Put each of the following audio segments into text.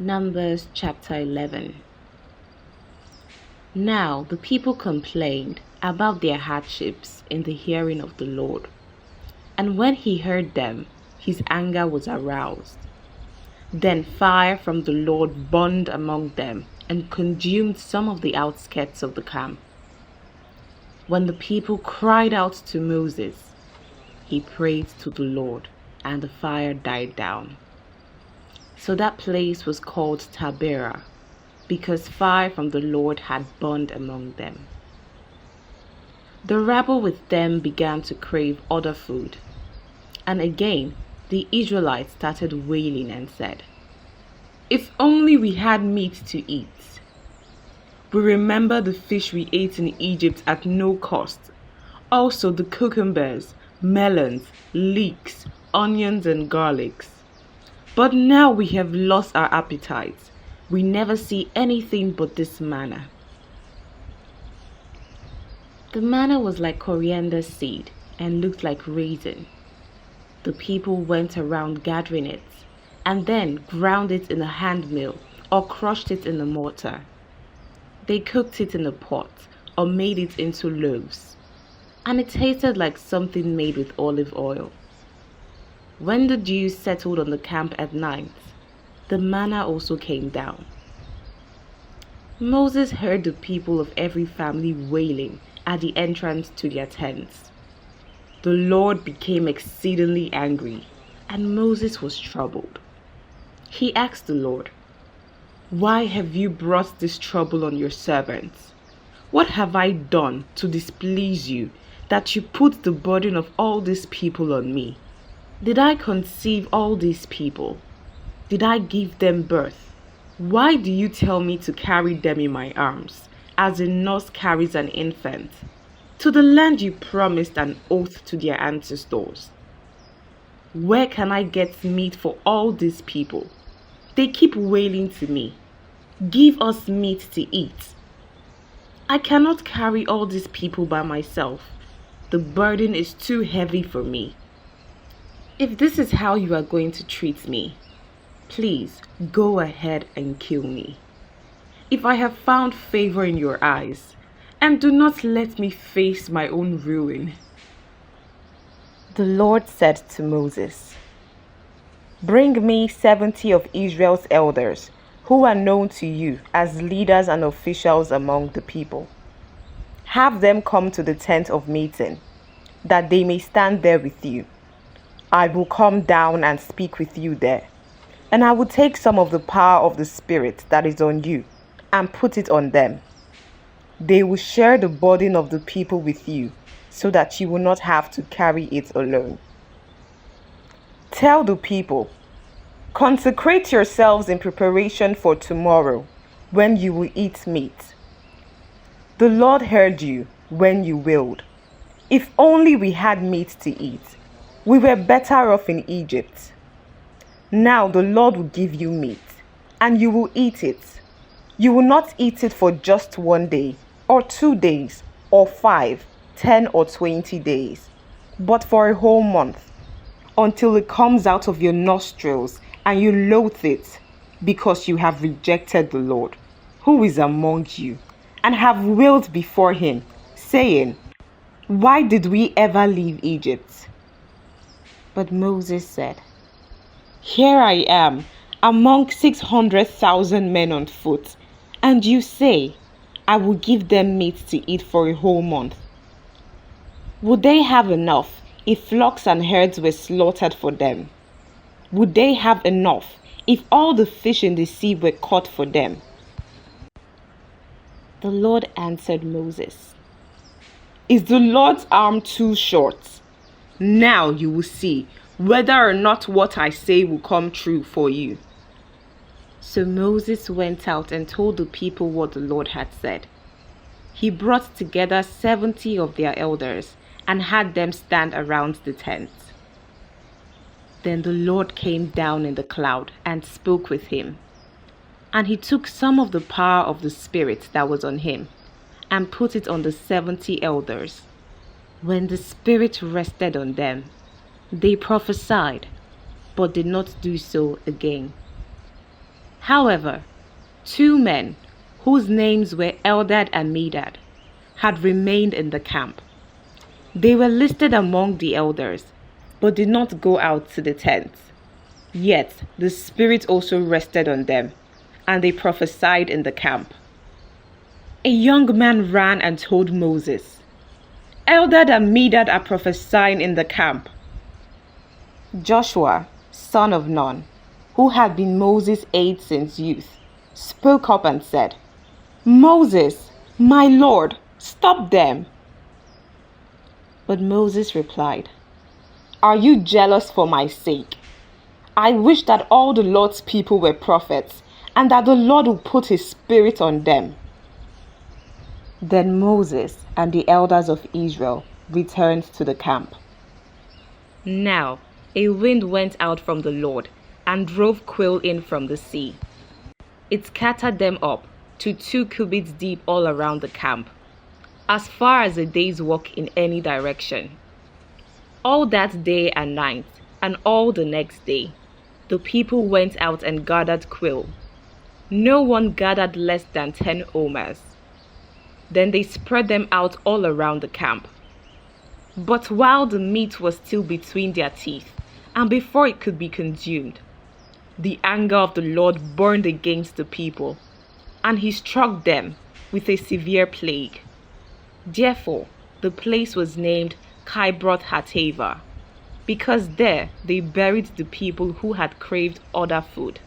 Numbers chapter 11. Now the people complained about their hardships in the hearing of the Lord. And when he heard them, his anger was aroused. Then fire from the Lord burned among them and consumed some of the outskirts of the camp. When the people cried out to Moses, he prayed to the Lord, and the fire died down. So that place was called Taberah, because fire from the Lord had burned among them. The rabble with them began to crave other food. And again, the Israelites started wailing and said, "If only we had meat to eat. We remember the fish we ate in Egypt at no cost, also the cucumbers, melons, leeks, onions, and garlics. But now we have lost our appetites. We never see anything but this manna." The manna was like coriander seed and looked like raisin. The people went around gathering it and then ground it in a hand mill or crushed it in a mortar. They cooked it in a pot or made it into loaves, and it tasted like something made with olive oil. When the dew settled on the camp at night, the manna also came down. Moses heard the people of every family wailing at the entrance to their tents. The Lord became exceedingly angry, and Moses was troubled. He asked the Lord, "Why have you brought this trouble on your servants? What have I done to displease you, that you put the burden of all these people on me? Did I conceive all these people? Did I give them birth? Why do you tell me to carry them in my arms, as a nurse carries an infant, to the land you promised an oath to their ancestors? Where can I get meat for all these people? They keep wailing to me, 'Give us meat to eat.' I cannot carry all these people by myself. The burden is too heavy for me. If this is how you are going to treat me, please go ahead and kill me, if I have found favor in your eyes, and do not let me face my own ruin." The Lord said to Moses, "Bring me 70 of Israel's elders, who are known to you as leaders and officials among the people. Have them come to the tent of meeting, that they may stand there with you. I will come down and speak with you there, and I will take some of the power of the Spirit that is on you and put it on them. They will share the burden of the people with you, so that you will not have to carry it alone. Tell the people, 'Consecrate yourselves in preparation for tomorrow, when you will eat meat.' The Lord heard you when you wailed, 'If only we had meat to eat. We were better off in Egypt.' Now the Lord will give you meat, and you will eat it. You will not eat it for just 1 day, or 2 days, or 5, 10, or 20 days, but for a whole month, until it comes out of your nostrils, and you loathe it, because you have rejected the Lord, who is among you, and have wailed before him, saying, 'Why did we ever leave Egypt?'" But Moses said, "Here I am, among 600,000 men on foot, and you say, 'I will give them meat to eat for a whole month.' Would they have enough if flocks and herds were slaughtered for them? Would they have enough if all the fish in the sea were caught for them?" The Lord answered Moses, "Is the Lord's arm too short? Now you will see whether or not what I say will come true for you." So Moses went out and told the people what the Lord had said. He brought together 70 of their elders and had them stand around the tent. Then the Lord came down in the cloud and spoke with him. And he took some of the power of the Spirit that was on him and put it on the 70 elders. When the Spirit rested on them, they prophesied, but did not do so again. However, two men, whose names were Eldad and Medad, had remained in the camp. They were listed among the elders, but did not go out to the tents. Yet the Spirit also rested on them, and they prophesied in the camp. A young man ran and told Moses, "Eldad and Medad are prophesying in the camp." Joshua, son of Nun, who had been Moses' aide since youth, spoke up and said, "Moses, my Lord, stop them." But Moses replied, "Are you jealous for my sake? I wish that all the Lord's people were prophets, and that the Lord would put his Spirit on them." Then Moses and the elders of Israel returned to the camp. Now a wind went out from the Lord and drove quail in from the sea. It scattered them up to 2 cubits deep all around the camp, as far as a day's walk in any direction. All that day and night, and all the next day, the people went out and gathered quail. No one gathered less than 10 omers. Then they spread them out all around the camp. But while the meat was still between their teeth, and before it could be consumed, the anger of the Lord burned against the people, and he struck them with a severe plague. Therefore, the place was named Kibroth Hattaavah, because there they buried the people who had craved other food.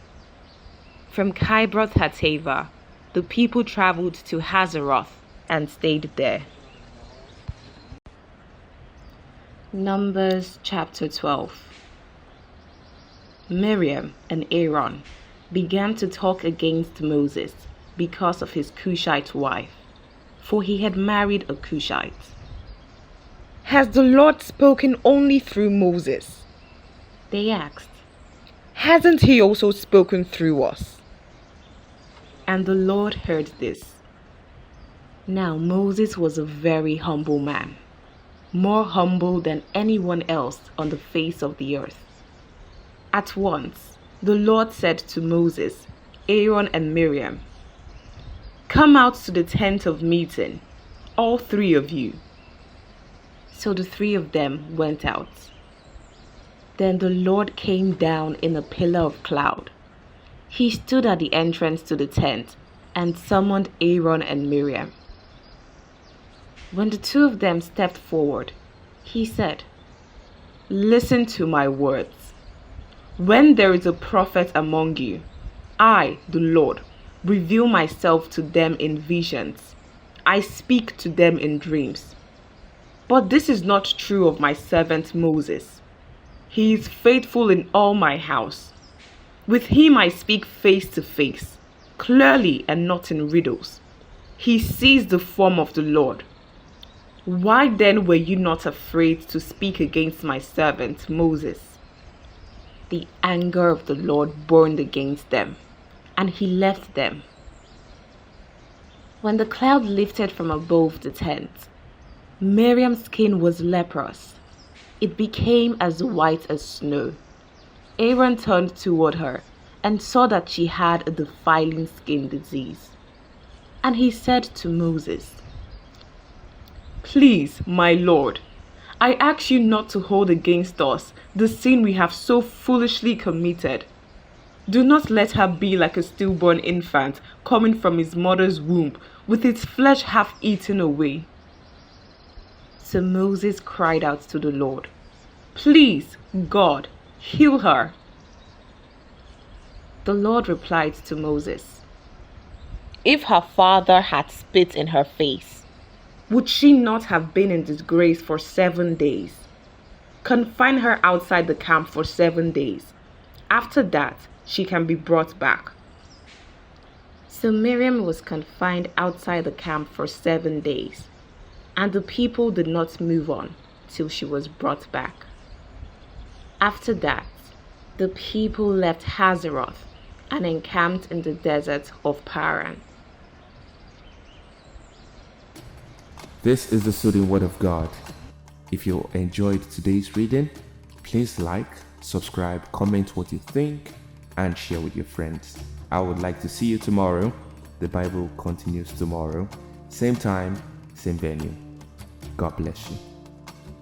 From Kibroth Hattaavah, the people traveled to Hazeroth and stayed there. Numbers chapter 12. Miriam and Aaron began to talk against Moses because of his Cushite wife, for he had married a Cushite. "Has the Lord spoken only through Moses?" they asked. "Hasn't he also spoken through us?" And the Lord heard this. Now Moses was a very humble man, more humble than anyone else on the face of the earth. At once, the Lord said to Moses, Aaron, and Miriam, "Come out to the tent of meeting, all 3 of you." So the 3 of them went out. Then the Lord came down in a pillar of cloud. He stood at the entrance to the tent and summoned Aaron and Miriam. When the 2 of them stepped forward, he said, "Listen to my words. When there is a prophet among you, I, the Lord, reveal myself to them in visions. I speak to them in dreams. But this is not true of my servant Moses. He is faithful in all my house. With him I speak face to face, clearly and not in riddles. He sees the form of the Lord. Why then were you not afraid to speak against my servant Moses?" The anger of the Lord burned against them, and he left them. When the cloud lifted from above the tent, Miriam's skin was leprous. It became as white as snow. Aaron turned toward her and saw that she had a defiling skin disease. And he said to Moses, "Please, my Lord, I ask you not to hold against us the sin we have so foolishly committed. Do not let her be like a stillborn infant coming from his mother's womb, with its flesh half eaten away." So Moses cried out to the Lord, "Please, God, heal her." The Lord replied to Moses, "If her father had spit in her face, would she not have been in disgrace for 7 days? Confine her outside the camp for 7 days. After that, she can be brought back." So Miriam was confined outside the camp for 7 days, and the people did not move on till she was brought back. After that, the people left Hazeroth and encamped in the desert of Paran. This is the Soothing Word of God. If you enjoyed today's reading, please like, subscribe, comment what you think, and share with your friends. I would like to see you tomorrow. The Bible continues tomorrow. Same time, same venue. God bless you.